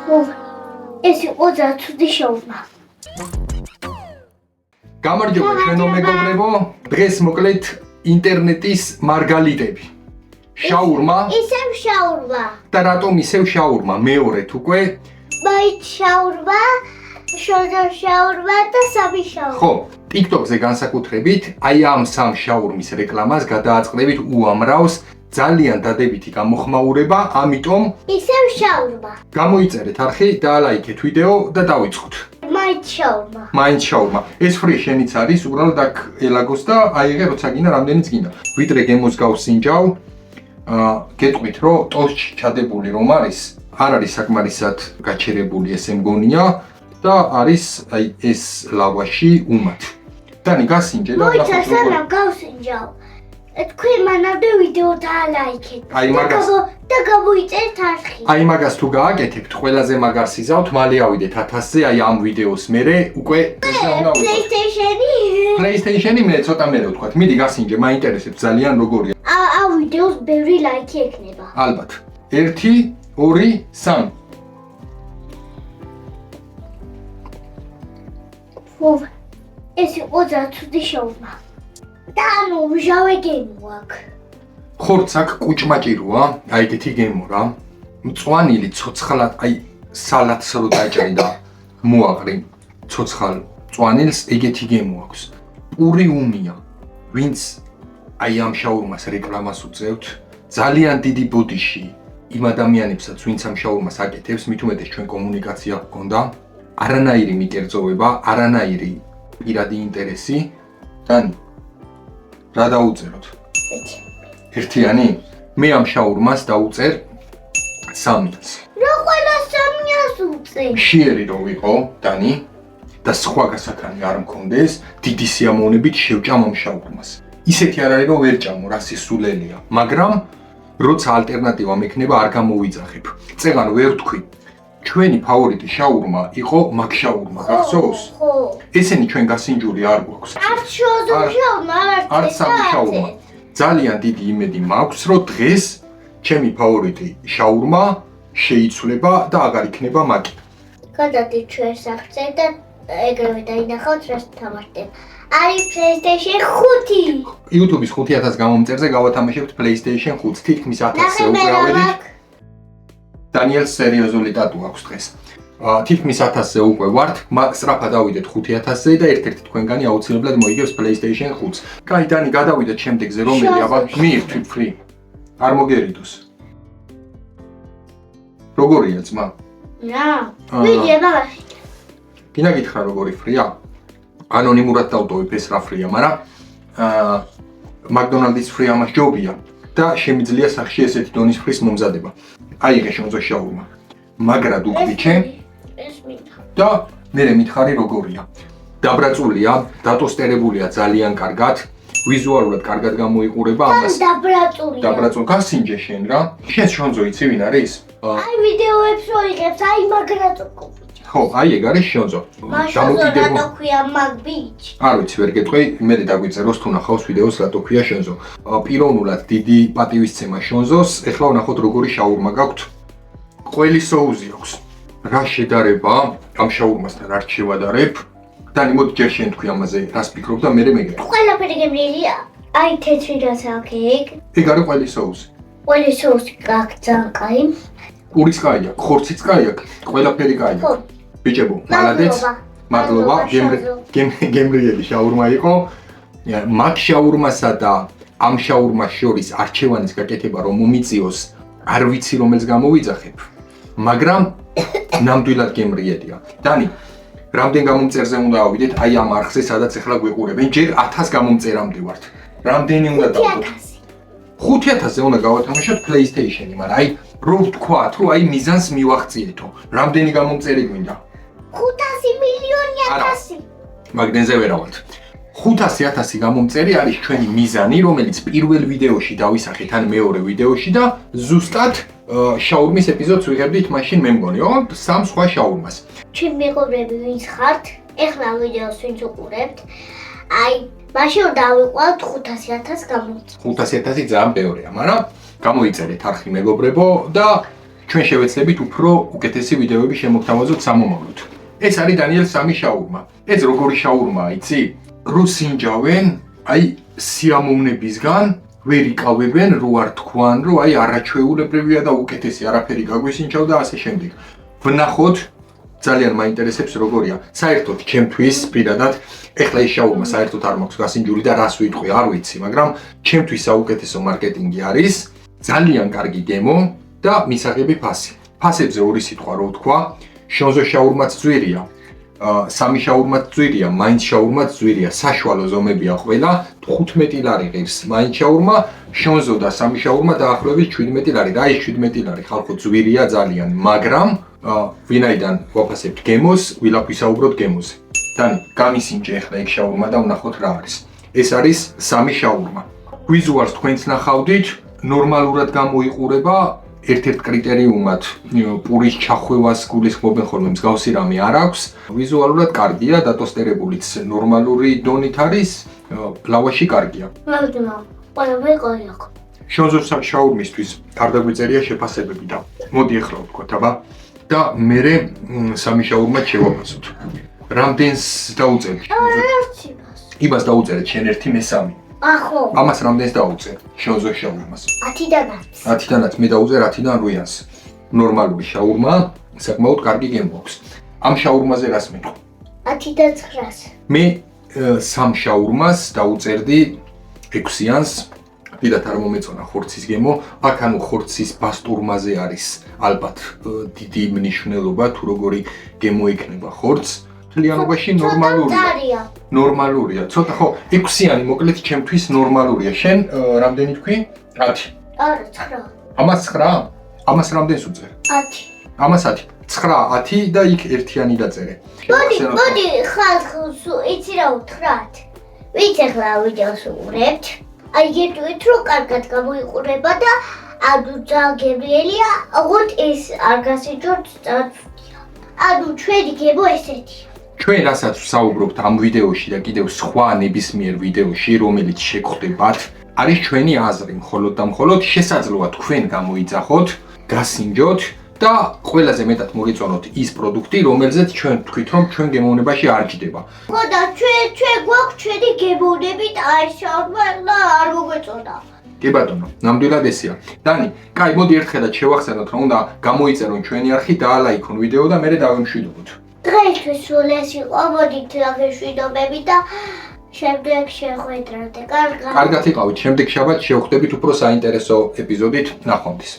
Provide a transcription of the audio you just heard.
ეს იყო ძაცუდი შაურმა. გამარჯობა ჩვენო მეგობრებო, დღეს მოკლედ ინტერნეტის მარგალიტები. შაურმა ისევ შაურმა. და რატომ ისევ შაურმა? მეორედ უკვე მაიც შაურმა, შოჯო შაურმა და სამი შაურმა. ხო, TikTok-ზე განსაკუთრებით აი ამ სამ შაურმის რეკლამას გადააწყდებით უამრავს ძალიან დადებითი გამოხმაურება, ამიტომ ისევ შაურმა. გამოიწერეთ არხი, დაალაიქეთ ვიდეო და დავიწყოთ. მაიც შაურმა. მაინც შაურმა. ეს free შენიც არის, უბრალოდ აქ ელაგოს და აიღე როცა გინდა, რამდენიც გინდა. ვიდრე გემოს გავსინჯავ, გეტყვით რომ ტოსტში ჩადებული რომ არის, არ არის საკმარისად გაჩერებული ესე მგონია და არის აი ეს ლავაში უმად. დანი გასინჯე და მოიცა სანამ გავსინჯავ. თქვენ მანამდე ვიდეო დაალაიქეთ. და გამოიწერეთ არხი. აი მაგას თუ გააკეთებთ, ყველაზე მაგარ სიზავთ, მალე ავიდეთ 1000-ზე, აი ამ ვიდეოს მერე უკვე PlayStation-ი მე ცოტა მერე ვთქვათ. მიდი გასინჯე, მაინტერესებს ძალიან როგორია. ამ ვიდეოს ბევრი ლაიქი ექნება. ალბათ. 1 2 3 ეს იყო ძაცუდი შაურმა. და ანუ მჟავე გემო აქ. ხორც აქ კუჭმაჭიროა, აი ეგეთი გემო რა. მწვანილი ცოცხლად, აი სალატს რო დაჭრი და მოაყრი ცოცხალ მწვანილს, ეგეთი გემო აქვს. პური უმია. ვინც აი ამ შაურმას რეკლამას უწევთ, ძალიან დიდი ბოდიში იმ ადამიანებსაც, ვინც ამ შაურმას აკეთებს, მით უმეტეს ჩვენ კომუნიკაცია გქონდა, არანაირი მიკერძოვება, არანაირი პირადი ინტერესი. დანი რა დაუწეროთ? ერთიანი? მე ამ შაურმას დაუწერ 300-ს. რა ყველა 300-ს უწევ? მშიერი რო ვიყო, დანი, და სხვა გასაქანი არ მქონდეს, დიდი სიამოვნებით შევჭამ ამ შაურმას. ისეთი არ არის რომ ვერ ჭამო, რა სისულელია, მაგრამ როცა ალტერნატივა მექნება არ გამოვიძახებ. წეგან ვერ ვთქვი. ჩვენი ფავორიტი შაურმა იყო მაგ შაურმა, გახსოვს? ხო. ესენი ჩვენ გასინჯული არ გვაქვს. არც შოჯო შაურმა, არც სამი შაურმა. ძალიან დიდი იმედი მაქვს, რომ დღეს ჩემი ფავორიტი შაურმა შეიცვლება და აღარ იქნება მაგი. გადადით ჩვენ სახლზე და ეგრევე დაინახავთ რას თამაშობთ. არის PlayStation 5. YouTube-ის 5000 გამომწერზე გავათამაშებთ PlayStation 5, თითქმის 1000-ზე უკვე ავედით. დანიელს სერიოზული ტატუ აქვს დღეს. თითქმის 1000-ზე უკვე ვართ, სწრაფად ავიდეთ 5000-ზე და ერთ-ერთი თქვენგანი აუცილებლად მოიგებს PlayStation 5-ს. კაი, დანი, გადავიდეთ შემდეგზე, რომელი აბა მიირთვით free. არ მოგერიდოს. როგორია ძმა? რა? ვიდეო მაგაში. გინდა გითხრა როგორი free-ა? ანონიმურად დავტოვებ ეს რა free-ა, მაგრამ McDonald's free ამას ჯობია და შემიძლია სახში ესეთი დონის free-ს მომზადება. აიღე შონძო შაურმა. მაგრად უგვიჩე და მერე მითხარი როგორია. დაბრაწულია, დატოსტერებულია ძალიან კარგად, ვიზუალურად კარგად გამოიყურება ამას. დაბრაწულია. დაბრაწულ გასინჯე შენ რა. შენ შონძო იცი ვინ არის? აი ვიდეოებს რო იღებს, აი მაგრად უკუპი. ხო, აი ეგ არის შონძო. რატო ქვია მაგბიჩ? არ ვიცი, ვერ გეტყვი, მე დაგვიწეროს თუ ნახავს ვიდეოს რატო ქვია შონძო. პიროვნულად დიდი პატივისცემა შონძოს, ეხლა ვნახოთ როგორი შაურმა გაქვთ. ყველი соуზი აქვს. რა შედარება ამ შაურმასთან არ შევადარებ. დანი მოდი ჯერ შენ თქვი ამაზე, რას ფიქრობ და მე მეგეთქვი. ყველაფერი გემრიელია. აი თეთრი რაც აქვს ეგ. ეგ არის ყველი соуზი. ყველი соуზი გაქვს ძალიან კაი. პურის კაია, ხორციც კაია, ყველაფერი კაია. ხო. ბიჭებო, მადლობ. მადლობა, გემრიელი შაურმა იყო. მაგ შაურმასა და ამ შაურმას შორის არჩევანის გაკეთება რომ მომიწიოს, არ ვიცი რომელს გამოვიძახებ, მაგრამ ნამდვილად გემრიელია. დანი, რამდენ გამომწერზე უნდა ავიდეთ აი ამ არხზე, სადაც ახლა გვიყურებენ, ჯერ 1000 გამომწერამდე ვართ. რამდენი უნდა დავდოთ? 5000-ზე უნდა გავათამაშოთ PlayStation-ი, მაგრამ აი რო ვთქვათ, რომ აი მიზანს მივახციეთო. რამდენი გამომწერი გვინდა? 500 მილიონი 1000. მაგდენზე ვერავთ. 500.000 გამომწერი არის ჩვენი მიზანი, რომელიც პირველ ვიდეოში დავისახეთ, ან მეორე ვიდეოში და ზუსტად შაურმის ეპიზოდს ვიღებდით მაშინ მე მგონი, სამ სხვა შაურმას. ჩემი მეგობრები ვინც ხართ, ეხლა ვიდეოს ვინც უყურებთ, აი მაშინ დავიყვანთ 500.000 გამომწერი. 500.000 ძალიან ბევრია, მაგრამ გამოიწერეთ არხი მეგობრებო და ჩვენ შევეცდებით უფრო უკეთესი ვიდეოები შემოგთავაზოთ სამომავლოდ. ეს არის დანიელ სამი შაურმა. ეს როგორი შაურმაა, იცი? რუსინჯავენ, აი სიამოვნებისგან ვერ იკავებენ, რო არ თქვან, რომ აი არაჩვეულებრივია და უკეთესი არაფერი გაგვისინჯავ და ასე შემდეგ. ვნახოთ ძალიან მაინტერესებს როგორია. საერთოდ ჩემთვის პირადად ეხლა ეს შაურმა საერთოდ არ მაქვს გასინჯული და რას ვიტყვი, არ ვიცი, მაგრამ ჩემთვის საუკეთესო მარკეტინგი არის ძალიან კარგი გემო და მისაღები ფასი. ფასებზე ორი სიტყვა რო ვთქვა, შონზო შაურმაც ძვირია. სამი შაურმაც ძვირია, მაინც შაურმაც ძვირია, საშუალო ზომებია ყველა, 15 ლარი ღირს მაინც შაურმა, შონზო და სამი შაურმა დაახლოებით 17 ლარი. და ის 17 ლარი ხალხო ძვირია ძალიან, მაგრამ ვინაიდან ვაფასებთ გემოს, ვილაპვისაუბროთ გემოზე. დანი, გამისინჯე ახლა ეგ შაურმა და ვნახოთ რა არის. ეს არის სამი შაურმა. ვიზუალს თქვენც ნახავდით, ნორმალურად გამოიყურება. ერთ-ერთ კრიტერიუმად პურის ჩახვევას გულისხმობენ ხოლმე მსგავსი რამე არ აქვს. ვიზუალურად კარგია, დატოსტერებულიც ნორმალური დონით არის, ლავაში კარგია. შონზო შაურმისთვის არ დაგვიწერია შეფასებები და მოდი ახლა ვთქვათ, აბა. და მერე სამი შაურმა შევაფასოთ. რამდენს დაუწერეთ? იმას დაუწერეთ შენ ერთი მე სამი. ახო. ამას რამდენს დაუწერ? შონზო შაურმას. 10-დანაც. 10-დანაც მე დაუწერ 10-დან 8-ს. ნორმალური შაურმა, საკმაოდ კარგი გემო აქვს. ამ შაურმაზე რას მეტყვი? 10-დან 9-ს. მე სამ შაურმას დაუწერდი 6-იანს. დიდათ არ მომეწონა ხორცის გემო. აქ ანუ ხორცის ბასტურმაზე არის ალბათ დიდი მნიშვნელობა თუ როგორი გემო იქნება ხორცს. მთლიანობაში ნორმალურია. ნორმალურია. ცოტა ხო 6-იანი მოკლედ ჩემთვის ნორმალურია. შენ რამდენი თქვი? 10. არა, 9. ამას 9? ამას რამდენს უწერ? 10. ამას 10. 9, 10 და იქ ერთიანი დაწერე. მოდი, ხალხს იცი რა უთხრათ? ვიც ახლა ვიდეოს უყურებთ. აი გეტყვით რომ კარგად გამოიყურება და ანუ ძალიან გემრიელია, ოღონდ ეს არ გასიჯოთ წაწვდია. ანუ ჩვენი გემო ესეთია. ჩვენ რასაც ვსაუბრობთ ამ ვიდეოში და კიდევ სხვა ნებისმიერ ვიდეოში, რომელიც შეგხვდებათ, არის ჩვენი აზრი, მხოლოდ და მხოლოდ შესაძლოა თქვენ გამოიძახოთ, გასინჯოთ და ყველაზე მეტად მოგეწონოთ ის პროდუქტი, რომელზეც ჩვენ თქვით, რომ ჩვენ გემოვნებაში არ ჯდება. ხო და ჩვენ გვაქვს ჩვენი გემოვნები და აი შაურმა არ მოგვეწონა. კი ბატონო, ნამდვილად ესეა. დანი, კაი, მოდი ერთხელაც შევახსენოთ, რომ უნდა გამოიწერონ ჩვენი არხი, დაალაიქონ ვიდეო და მერე დავემშვიდობოთ. დღეისთვის სულ ეს იყო, მოდით აღეშვიდობები და შემდეგ შეხვედრამდე. კარგად. კარგად იყავით, შემდეგ შაბათს შევხვდებით უფრო საინტერესო ეპიზოდით. ნახვამდის.